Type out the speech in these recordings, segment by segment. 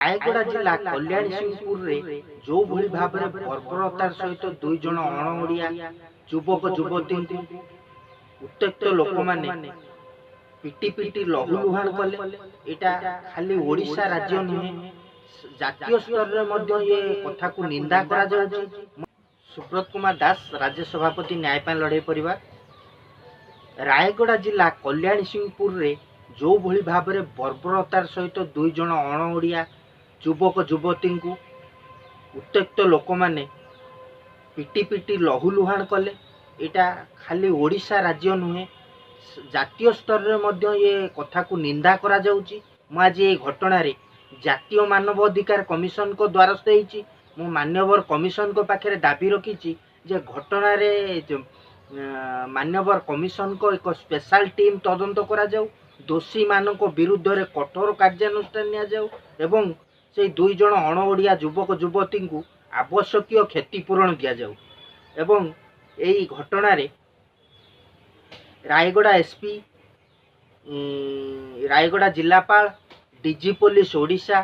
रायगड़ा जिला कल्याणी सिंहपुर रे जो भली भाव में बर्बरतार सहित दुई जन अणओडिया युवक युवती उत्त्यक्त लोक माने पिटी पिटी लहुलुहान कले। एटा खाली ओडिशा राज्य नुहे जातीय स्तर रे मध्य ये कथा को निंदा करा जाउछि। सुब्रत कुमार दास, राज्य सभापति न्यायपाल लड़ाई परिवार। रायगड़ा जिला कल्याणी सिंहपुर रे जो भली भाव में बर्बरतार सहित दुई जन अणओडिया युवक युवती उत्त्यक्त लोक माने पिटी पिटी लहुलुहान कले। एटा खाली ओडिशा राज्य नुहे जातीय स्तर रे मध्य ये कथा को निंदा करा जाउछि। मु आज ये घटना रे जातीय मानव अधिकार कमिशन को द्वारस्थ होइछि। मु मान्यवर कमिशन को पाखे दाबी रखी जे घटना रे मान्यवर कमिशन को एक स्पेशल टीम तदंत करा जाऊ, दोषी मानक विरुद्ध रे कठोर कार्यानुष्ठान निया जाऊ एवं से दुई जन अणओडिया युवक युवती को आवश्यक क्षतिपूरण दि जाऊ। एवं यही घटना रे रायगड़ा एसपी, रायगड़ा जिलापाल, डीजी पुलिस ओडिशा,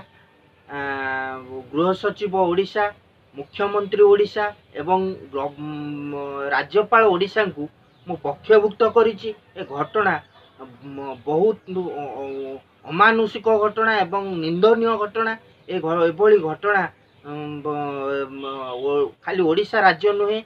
गृह सचिव ओडिशा, मुख्यमंत्री ओडिशा एवं राज्यपाल ओडिशा को मु पक्षभुक्त करिछि। ए घटना बहुत अमानुषिक घटना एवं निंदनीय घटना। एभली घटना खाली ओडिशा राज्य नुहे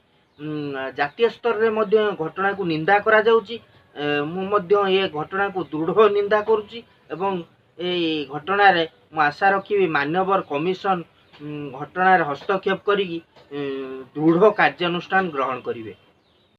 जातीय स्तर रे मध्य घटना को निंदा करा जाउछि। मु मध्य ये घटना को दृढ़ निंदा करुछि एवं ए घटना रे मु आशा रखिबि मान्यवर कमिशन घटना रे हस्तक्षेप करी दृढ़ कार्यानुष्ठान ग्रहण करिवे।